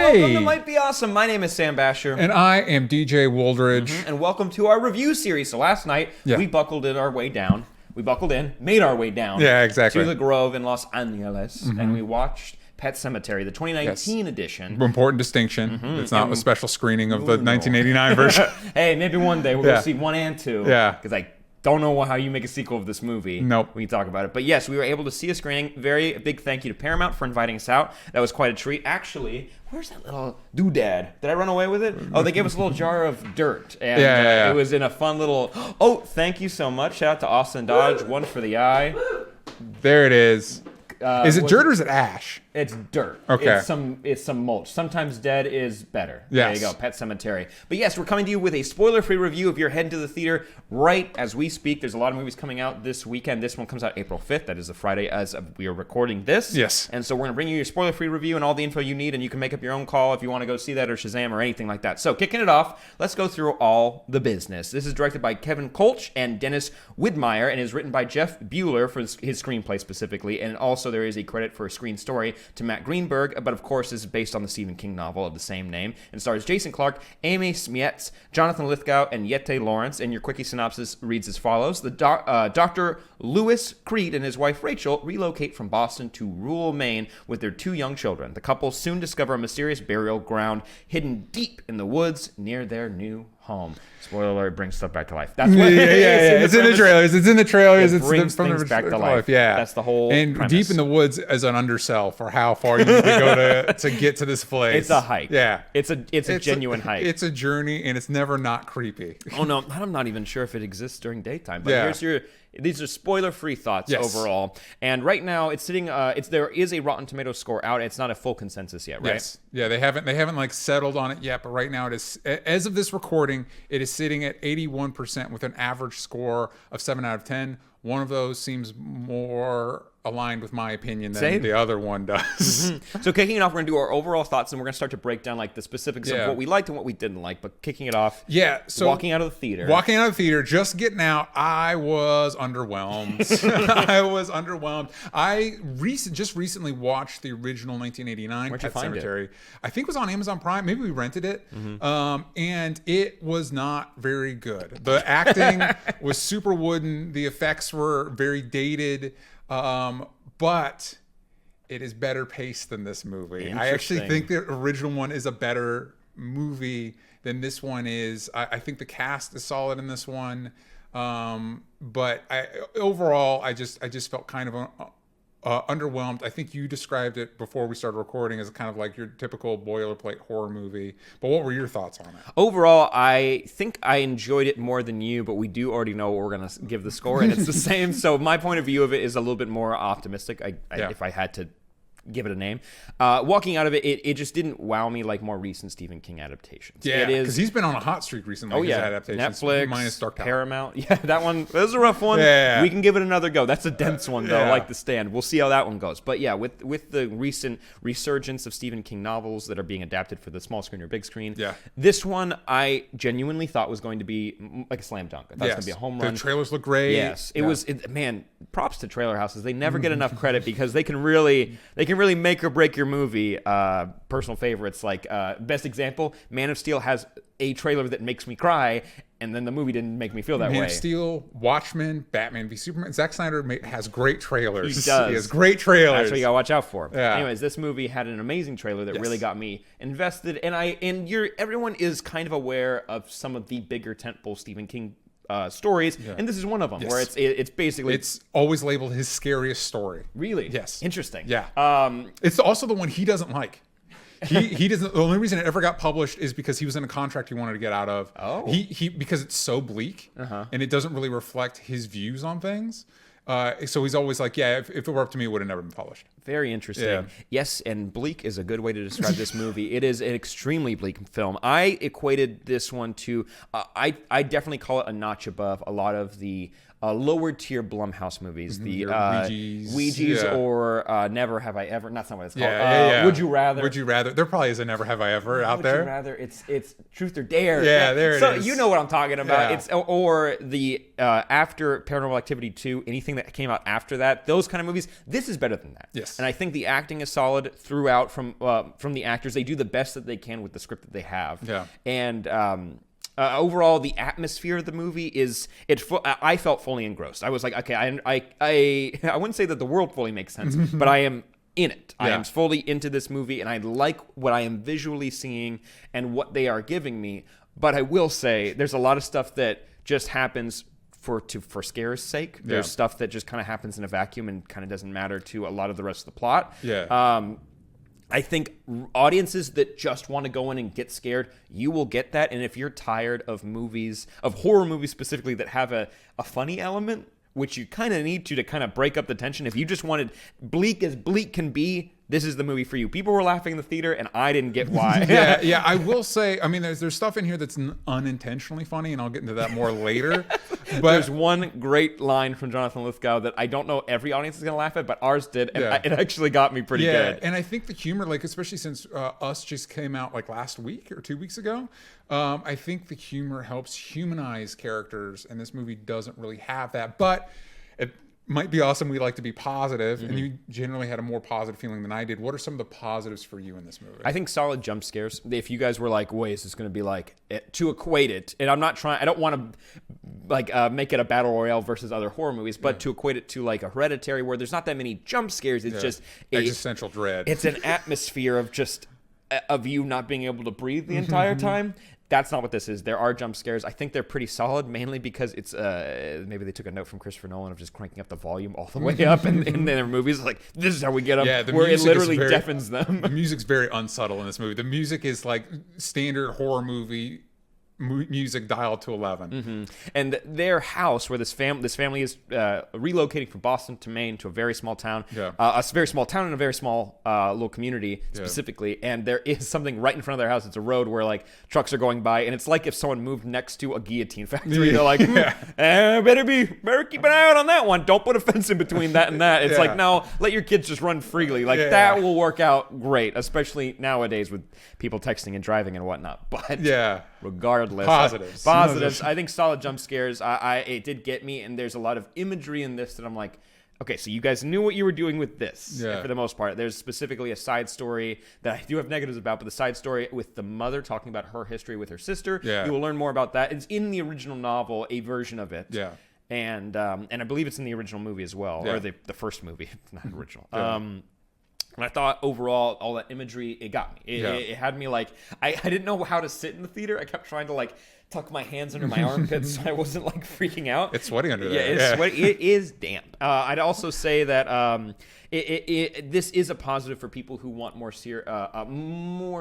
Welcome to Might Be Awesome. My name is Sam Basher. And I am DJ Woldridge. And welcome to our review series. So last night, we buckled in our way down. We buckled in, made our way down exactly. to the Grove in Los Angeles, and we watched Pet Sematary, the 2019 edition. Important distinction. It's not a special screening of the 1989 version. Hey, maybe one day we'll go see 1 and 2. Yeah. Because I don't know how you make a sequel of this movie. Nope. We can talk about it. But yes, we were able to see a screening. Very big thank you to Paramount for inviting us out. That was quite a treat. Actually, where's that little doodad? Did I run away with it? Oh, they gave us a little jar of dirt. And it was in a fun little... Oh, thank you so much. Shout out to Austin Dodge. One for the eye. There it is. Is it dirt or is it ash? It's dirt. Okay. It's some mulch. Sometimes dead is better. Yes. There you go, Pet Sematary. But yes, we're coming to you with a spoiler-free review if you're heading to the theater right as we speak. There's a lot of movies coming out this weekend. This one comes out April 5th. That is the Friday as we are recording this. Yes. And so we're going to bring you your spoiler-free review and all the info you need, and you can make up your own call if you want to go see that or Shazam or anything like that. So kicking it off, let's go through all the business. This is directed by Kevin Kölsch and Dennis Widmyer and is written by Jeff Bueller for his screenplay specifically. And also there is a credit for a screen story to Matt Greenberg, but of course this is based on the Stephen King novel of the same name and stars Jason Clarke, Amy Seimetz, Jonathan Lithgow, and Jeté Laurence. And your quickie synopsis reads as follows. Dr. Lewis Creed and his wife Rachel relocate from Boston to rural Maine with their 2 young children. The couple soon discover a mysterious burial ground hidden deep in the woods near their new home. Spoiler alert, brings stuff back to life. That's what It's in the trailers. It's in the trailers. It brings things back to life. Yeah. That's the whole premise. Deep in the woods as an undersell for how far you need to go to get to this place. It's a hike. Yeah. It's a genuine hike. It's a journey, and it's never not creepy. Oh, no. I'm not even sure if it exists during daytime. But these are spoiler-free thoughts overall. And right now, it's sitting. There is a Rotten Tomatoes score out. It's not a full consensus yet, right? Yes. Yeah, they haven't like settled on it yet. But right now, it is. As of this recording, it is sitting at 81% with an average score of 7 out of 10. One of those seems more aligned with my opinion than the other one does. So kicking it off, we're going to do our overall thoughts, and we're going to start to break down like the specifics of what we liked and what we didn't like. But kicking it off, so walking out of the theater, just getting out, I was underwhelmed. I just recently watched the original 1989 Pet Sematary. I think it was on Amazon Prime. Maybe we rented it. And it was not very good. The acting was super wooden. The effects were very dated. But it is better paced than this movie. I actually think the original one is a better movie than this one is. I think the cast is solid in this one. But overall, I just felt kind of underwhelmed. I think you described it before we started recording as kind of like your typical boilerplate horror movie. But what were your thoughts on it? Overall, I think I enjoyed it more than you, but we do already know what we're going to give the score, and it's the same. So my point of view of it is a little bit more optimistic, if I had to give it a name. Walking out of it, it just didn't wow me like more recent Stephen King adaptations. Yeah, because he's been on a hot streak recently. Oh, yeah. Adaptations, Netflix, minus Dark Tower. Paramount. Yeah, that one was a rough one. Yeah. We can give it another go. That's a dense one, though, like The Stand. We'll see how that one goes. But yeah, with the recent resurgence of Stephen King novels that are being adapted for the small screen or big screen, this one I genuinely thought was going to be like a slam dunk. I thought it was going to be a home run. The trailers look great. Yes, it was. Man, props to trailer houses. They never get enough credit because they can really make or break your movie. Personal favorites, like best example, Man of Steel has a trailer that makes me cry, and then the movie didn't make me feel that way. Man of Steel, Watchmen, Batman v Superman. Zack Snyder has great trailers. He does. He has great trailers. That's what you gotta watch out for. Yeah. Anyways, this movie had an amazing trailer that really got me invested, and everyone is kind of aware of some of the bigger tentpole Stephen King stories, and this is one of them where it's basically it's always labeled his scariest story. Really? Yes. Interesting. Yeah. It's also the one he doesn't like. He doesn't. The only reason it ever got published is because he was in a contract he wanted to get out of. Oh. He because it's so bleak and it doesn't really reflect his views on things. So he's always like, if it were up to me, it would have never been published. Very interesting. Yeah. Yes, and bleak is a good way to describe this movie. It is an extremely bleak film. I equated this one to, I definitely call it a notch above a lot of the lower tier Blumhouse movies, the Ouija's, or Never Have I Ever. That's not what it's called. Yeah. Would You Rather? Would You Rather? There probably is a Never Have I Ever out there. Would You Rather? It's Truth or Dare. Yeah, there it is. So you know what I'm talking about. Yeah. It's or the after Paranormal Activity 2, anything that came out after that, those kind of movies. This is better than that. Yes. And I think the acting is solid throughout from the actors. They do the best that they can with the script that they have. Yeah. And overall, the atmosphere of the movie is I felt fully engrossed. I was like, okay, I wouldn't say that the world fully makes sense, but I am in it. I am fully into this movie, and I like what I am visually seeing and what they are giving me. But I will say, there's a lot of stuff that just happens for scare's sake. There's stuff that just kind of happens in a vacuum and kind of doesn't matter to a lot of the rest of the plot. I think audiences that just want to go in and get scared, you will get that. And if you're tired of movies, of horror movies specifically, that have a funny element, which you kind of need to kind of break up the tension. If you just wanted bleak as bleak can be, this is the movie for you. People were laughing in the theater, and I didn't get why. yeah. I will say, I mean, there's stuff in here that's unintentionally funny, and I'll get into that more later. But there's one great line from Jonathan Lithgow that I don't know every audience is going to laugh at, but ours did, and it actually got me pretty good. And I think the humor, like especially since Us just came out like last week or 2 weeks ago, I think the humor helps humanize characters, and this movie doesn't really have that. But it might be awesome. We like to be positive, and you generally had a more positive feeling than I did. What are some of the positives for you in this movie? I think solid jump scares. If you guys were like, wait, is this going to be like, to equate it, and I don't want to like make it a battle royale versus other horror movies, but to equate it to like a Hereditary where there's not that many jump scares. It's just existential dread. It's an atmosphere of just of you not being able to breathe the entire time. That's not what this is. There are jump scares. I think they're pretty solid, mainly because it's maybe they took a note from Christopher Nolan of just cranking up the volume all the way up in their movies. Like, this is how we get them, where it literally deafens them. The music's very unsubtle in this movie. The music is like standard horror movie music dialed to 11. And their house, where this family is relocating from Boston to Maine to a very small town, a very small town and a very small little community specifically. And there is something right in front of their house. It's a road where like trucks are going by, and it's like if someone moved next to a guillotine factory. They're like, better keep an eye out on that one. Don't put a fence in between that and that. It's like, no, let your kids just run freely. Like that will work out great, especially nowadays with people texting and driving and whatnot. But regardless, positives. I think solid jump scares. It did get me, and there's a lot of imagery in this that I'm like, okay, so you guys knew what you were doing with this for the most part. There's specifically a side story that I do have negatives about, but the side story with the mother talking about her history with her sister. You will learn more about that. It's in the original novel, a version of it. And I believe it's in the original movie as well, or the first movie, not original. And I thought overall, all that imagery, it got me. It had me like, I didn't know how to sit in the theater. I kept trying to like tuck my hands under my armpits so I wasn't like freaking out. It's sweaty under there. It's sweaty. It is damp. I'd also say that this is a positive for people who want more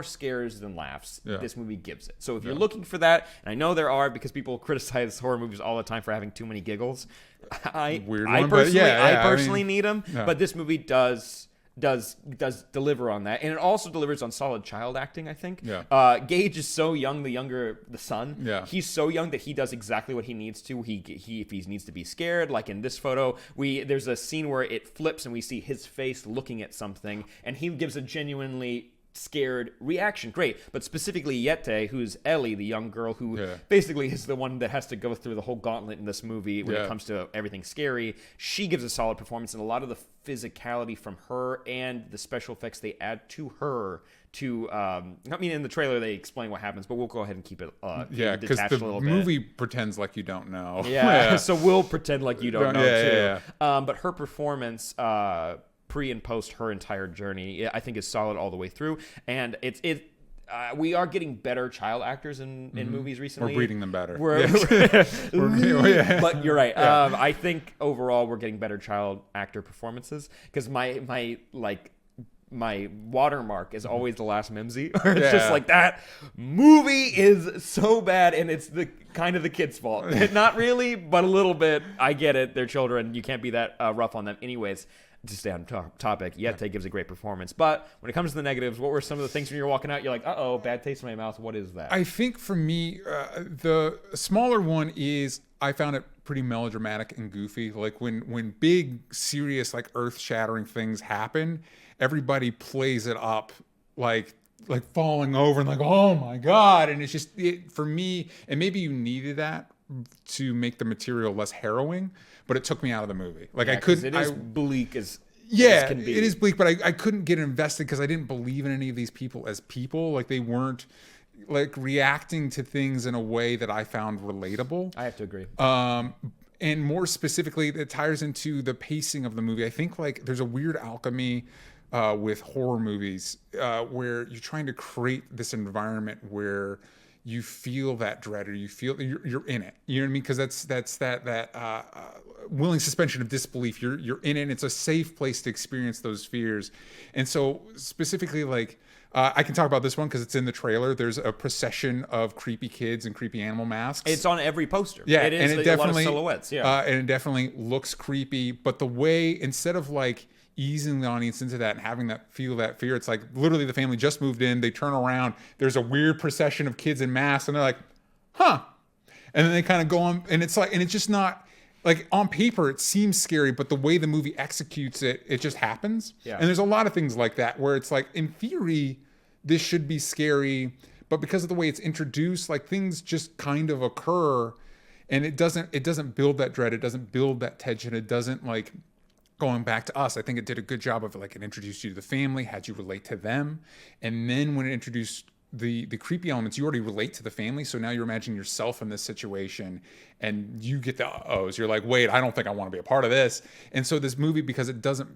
scares than laughs. This movie gives it. So if you're looking for that, and I know there are because people criticize horror movies all the time for having too many giggles. I personally need them, but this movie does deliver on that, and it also delivers on solid child acting. I think Gage is so young, the son, he's so young that he does exactly what he needs to. He if he needs to be scared, like in this photo, there's a scene where it flips and we see his face looking at something, and he gives a genuinely scared reaction. Great. But specifically Jeté, who's Ellie, the young girl who basically is the one that has to go through the whole gauntlet in this movie when it comes to everything scary, she gives a solid performance, and a lot of the physicality from her and the special effects they add to her I mean, in the trailer they explain what happens, but we'll go ahead and keep it detached a little bit. The movie pretends like you don't know. So we'll pretend like you don't know too. But her performance pre and post her entire journey, I think is solid all the way through, and we are getting better child actors in movies recently. We're breeding them better. But you're right. I think overall we're getting better child actor performances, because my watermark is always The Last Mimsy. It's just like, that movie is so bad, and it's the kind of the kids' fault. Not really, but a little bit. I get it. They're children. You can't be that rough on them. Anyways, to stay on topic, Jeté gives a great performance. But when it comes to the negatives, what were some of the things when you're walking out, you're like, uh-oh, bad taste in my mouth, what is that? I think for me, the smaller one is, I found it pretty melodramatic and goofy. Like when big, serious, like earth-shattering things happen, everybody plays it up like falling over and like, oh my God. And it's just, for me, and maybe you needed that to make the material less harrowing, but it took me out of the movie. Like I couldn't. It is bleak as can be. It is bleak, but I couldn't get invested because I didn't believe in any of these people as people. Like they weren't like reacting to things in a way that I found relatable. I have to agree. And more specifically, it ties into the pacing of the movie. I think like there's a weird alchemy with horror movies where you're trying to create this environment where you feel that dread, or you feel you're in it. You know what I mean? Because that's that willing suspension of disbelief. You're in it. And it's a safe place to experience those fears. And so specifically, like I can talk about this one because it's in the trailer. There's a procession of creepy kids and creepy animal masks. It's on every poster. Yeah, it is and it a lot definitely, of silhouettes. Yeah, and it definitely looks creepy. But the way, instead of like easing the audience into that and having that feel that fear, it's like literally the family just moved in, they turn around, there's a weird procession of kids in masks, and they're like, huh, and then they kind of go on, and it's like, and it's just not like, on paper it seems scary, but the way the movie executes it, it just happens. Yeah. And there's a lot of things like that where it's like, in theory this should be scary, but because of the way it's introduced, like things just kind of occur, and it doesn't build that dread, it doesn't build that tension, it doesn't, like, going back to Us, I think it did a good job of like, it introduced you to the family, had you relate to them. And then when it introduced the creepy elements, you already relate to the family. So now you're imagining yourself in this situation and you get the uh-ohs. You're like, wait, I don't think I want to be a part of this. And so this movie, because it doesn't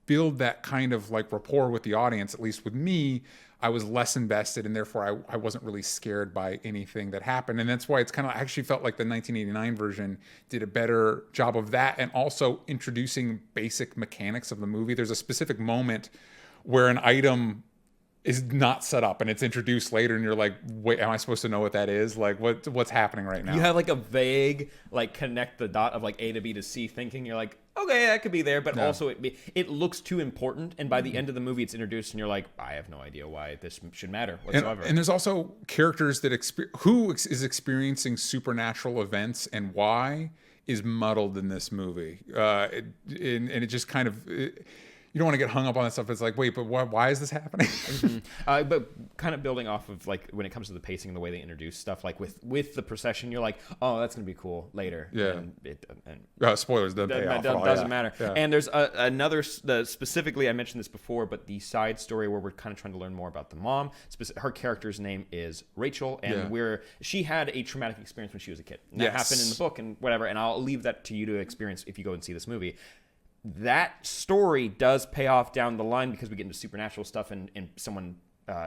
build that kind of like rapport with the audience, at least with me, I was less invested, and therefore I wasn't really scared by anything that happened. And that's why it's kind of, I actually felt like the 1989 version did a better job of that, and also introducing basic mechanics of the movie. There's a specific moment where an item is not set up and it's introduced later, and you're like, wait, am I supposed to know what that is? Like, what's happening right now? You have like a vague, like, connect the dot of like A to B to C thinking. You're like, okay, that could be there, but also it looks too important, and by the end of the movie it's introduced and you're like, I have no idea why this should matter whatsoever. And there's also characters that who is experiencing supernatural events and why is muddled in this movie, and it just kind of, you don't want to get hung up on that stuff. It's like, wait, but why is this happening? But kind of building off of like when it comes to the pacing and the way they introduce stuff, like with the procession, you're like, oh, that's gonna be cool later. Yeah. And spoilers doesn't pay off. Doesn't matter. Yeah. And there's another specifically, I mentioned this before, but the side story where we're kind of trying to learn more about the mom. Her character's name is Rachel, and she had a traumatic experience when she was a kid. And that happened in the book and whatever. And I'll leave that to you to experience if you go and see this movie. That story does pay off down the line because we get into supernatural stuff and someone,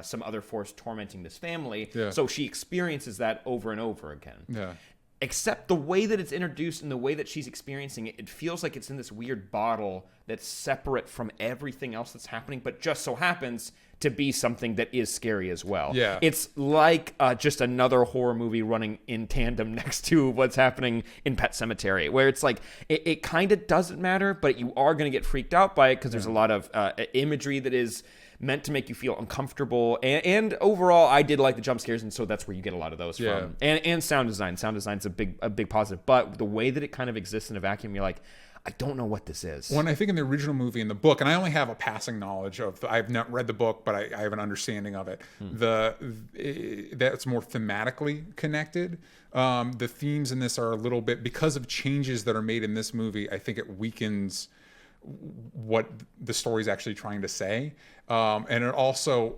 some other force tormenting this family. Yeah. So she experiences that over and over again. Yeah. Except the way that it's introduced and the way that she's experiencing it, it feels like it's in this weird bottle that's separate from everything else that's happening, but just so happens to be something that is scary as well. Yeah. It's like just another horror movie running in tandem next to what's happening in Pet Sematary, where it's like, it kind of doesn't matter, but you are going to get freaked out by it because there's a lot of imagery that is meant to make you feel uncomfortable, and overall I did like the jump scares, and so that's where you get a lot of those from. And sound design's a big positive, but the way that it kind of exists in a vacuum, you're like, I don't know what this is. When I think in the original movie, in the book, and I only have a passing knowledge of, I've not read the book, but I have an understanding of it. That's more thematically connected. The themes in this are a little bit, because of changes that are made in this movie, I think it weakens what the story's actually trying to say. And it also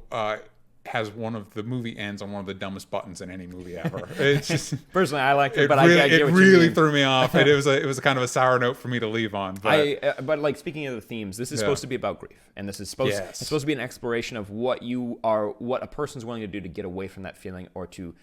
has the movie ends on one of the dumbest buttons in any movie ever. It's just, personally, I liked it, but really, I get what it really you mean. threw me off. And it was a kind of a sour note for me to leave on. But like, speaking of the themes, this is supposed to be about grief, and this is supposed to be an exploration of what a person's willing to do to get away from that feeling, or to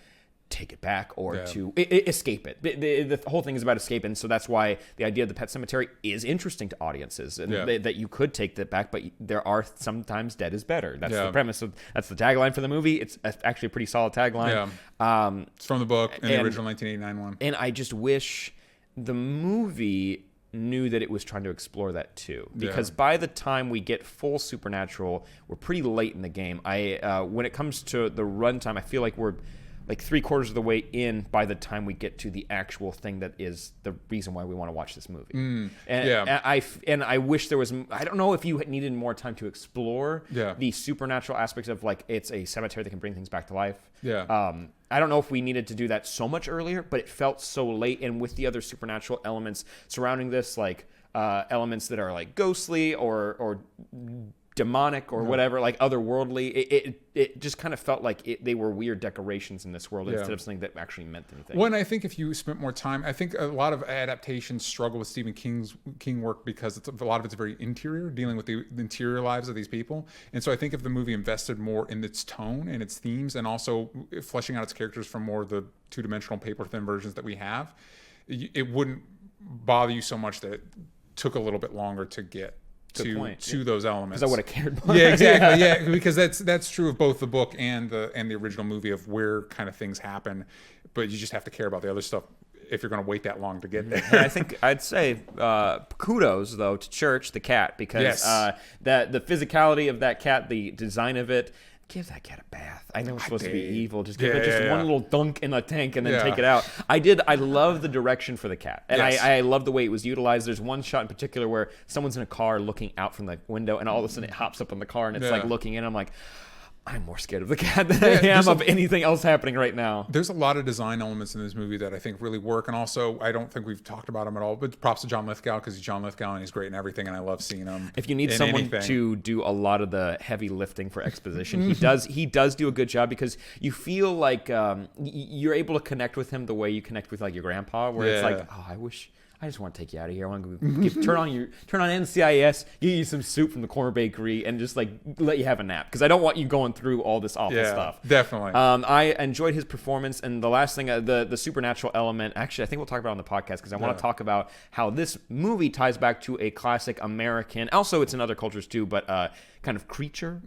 take it back, or to escape it. The whole thing is about escape, and so that's why the idea of the Pet Sematary is interesting to audiences, and that you could take that back, but there are sometimes dead is better. That's the premise. That's the tagline for the movie. It's actually a pretty solid tagline. It's from the book, and the original 1989 one. And I just wish the movie knew that it was trying to explore that too, because by the time we get full supernatural, we're pretty late in the game. When it comes to the runtime, I feel like we're like 3/4 of the way in by the time we get to the actual thing that is the reason why we want to watch this movie. And I wish there was. I don't know if you needed more time to explore the supernatural aspects of like it's a cemetery that can bring things back to life. I don't know if we needed to do that so much earlier, but it felt so late. And with the other supernatural elements surrounding this, like elements that are like ghostly or demonic or whatever, like otherworldly, it just kind of felt like they were weird decorations in this world instead of something that actually meant anything. Well, and I think if you spent more time, I think a lot of adaptations struggle with Stephen King work because a lot of it's very interior, dealing with the interior lives of these people. And so I think if the movie invested more in its tone and its themes, and also fleshing out its characters from more of the two-dimensional paper-thin versions that we have, it wouldn't bother you so much that it took a little bit longer to get to those elements. Because I would have cared more. Yeah, exactly. Yeah, because that's true of both the book and the original movie of where kind of things happen, but you just have to care about the other stuff if you're going to wait that long to get there. And I think I'd say kudos though to Church the cat, because that the physicality of that cat, the design of it. Give that cat a bath. I know it's supposed to be evil. Just give it just one little dunk in the tank and then take it out. I love the direction for the cat. And I love the way it was utilized. There's one shot in particular where someone's in a car looking out from the window, and all of a sudden it hops up on the car and it's like looking in. I'm like, I'm more scared of the cat than I am of anything else happening right now. There's a lot of design elements in this movie that I think really work. And also, I don't think we've talked about him at all, but props to John Lithgow, because he's John Lithgow and he's great in everything, and I love seeing him. If you need someone to do a lot of the heavy lifting for exposition, he does do a good job, because you feel like you're able to connect with him the way you connect with like your grandpa, where it's like, oh, I just want to take you out of here. I want to turn on NCIS, give you some soup from the corner bakery, and just like let you have a nap, because I don't want you going through all this awful stuff. Definitely. I enjoyed his performance, and the last thing, the supernatural element. Actually, I think we'll talk about it on the podcast, because I want to talk about how this movie ties back to a classic American. Also, it's in other cultures too, but kind of creature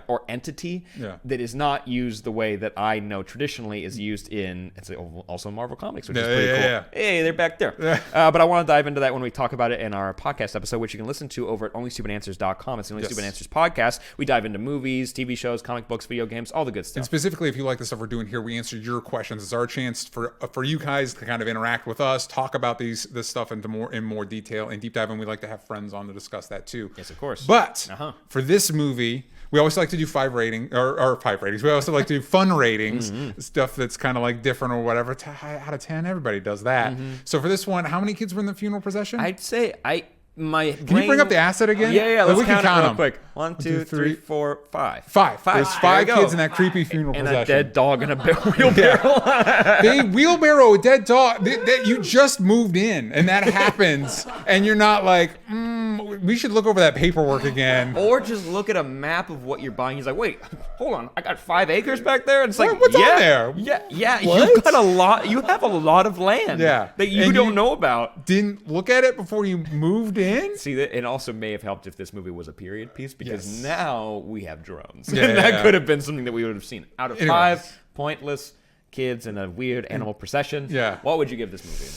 or entity that is not used the way that I know traditionally is used in. It's also Marvel Comics, which is pretty cool. Hey, they're back there. But I want to dive into that when we talk about it in our podcast episode, which you can listen to over at onlystupidanswers.com. It's the Only Stupid Answers podcast. We dive into movies, TV shows, comic books, video games, all the good stuff. And specifically, if you like the stuff we're doing here, we answer your questions. It's our chance for you guys to kind of interact with us, talk about this stuff in more detail and deep dive. And we like to have friends on to discuss that too. Yes, of course. But for this movie, we always like to do 5 ratings. We also like to do fun ratings, stuff that's kind of like different or whatever. Out of 10, everybody does that. So for this one, how many kids were in the funeral procession? I'd say Can you bring up the asset again? Yeah. Let's count it real quick. 1, 2, 3, 4, 5. 5. There's 5 kids in that creepy funeral procession. And a dead dog in a wheelbarrow. They wheelbarrow a dead dog. You just moved in, and that happens, and you're not like, we should look over that paperwork again. Or just look at a map of what you're buying. He's like, wait, hold on, I got 5 acres back there. And it's like, what's on there? Yeah. You've got a lot. You have a lot of land. That you don't know about. Didn't look at it before you moved in. See, that it also may have helped if this movie was a period piece, because now we have drones. That could have been something that we would have seen. Out of 5 pointless kids in a weird animal procession, what would you give this movie?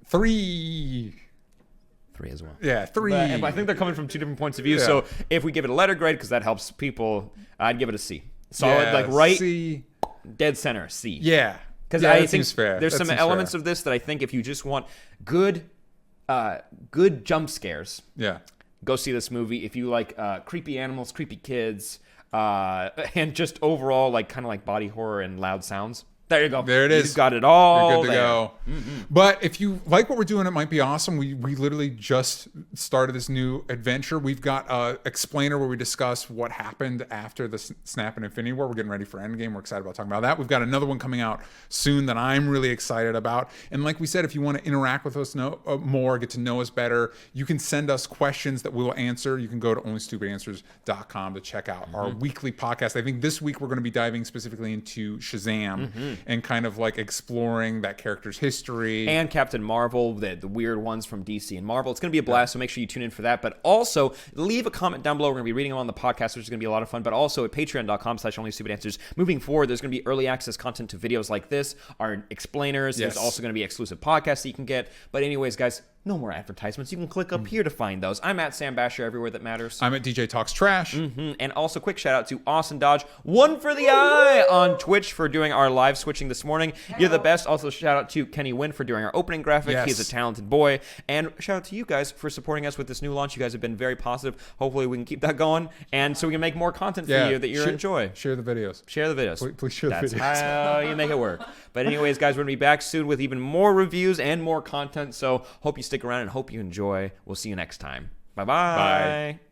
3. 3 as well. Yeah, 3. But I think they're coming from 2 different points of view. So if we give it a letter grade, because that helps people, I'd give it a C. Solid, C. Dead center, C. Yeah. Because I think there's some elements of this that I think if you just want good jump scares, go see this movie. If you like creepy animals, creepy kids, and just overall like kind of like body horror and loud sounds, there you go. There it is. You've got it all. You're good to go. But if you like what we're doing, it might be awesome. We literally just started this new adventure. We've got an explainer where we discuss what happened after the Snap and Infinity War. We're getting ready for Endgame. We're excited about talking about that. We've got another one coming out soon that I'm really excited about. And like we said, if you want to interact with us more, get to know us better, you can send us questions that we'll answer. You can go to onlystupidanswers.com to check out our weekly podcast. I think this week we're going to be diving specifically into Shazam. And kind of like exploring that character's history. And Captain Marvel, the weird ones from DC and Marvel. It's going to be a blast, so make sure you tune in for that. But also, leave a comment down below. We're going to be reading them on the podcast, which is going to be a lot of fun. But also at patreon.com/onlystupidanswers. Moving forward, there's going to be early access content to videos like this, our explainers. There's also going to be exclusive podcasts that you can get. But anyways, guys, No more advertisements. You can click up here to find those. I'm at Sam Basher everywhere that matters. I'm at DJ Talks Trash. And also, quick shout out to Austin Dodge, One for the Eye on Twitch for doing our live switching this morning. You're the best. Also, shout out to Kenny Wynn for doing our opening graphic. Yes. He's a talented boy. And shout out to you guys for supporting us with this new launch. You guys have been very positive. Hopefully, we can keep that going, and so we can make more content for you that you enjoy. Share the videos. Share the videos. Please share the videos. That's how you make it work. But anyways, guys, we're going to be back soon with even more reviews and more content. So hope you stick around and hope you enjoy. We'll see you next time. Bye-bye. Bye.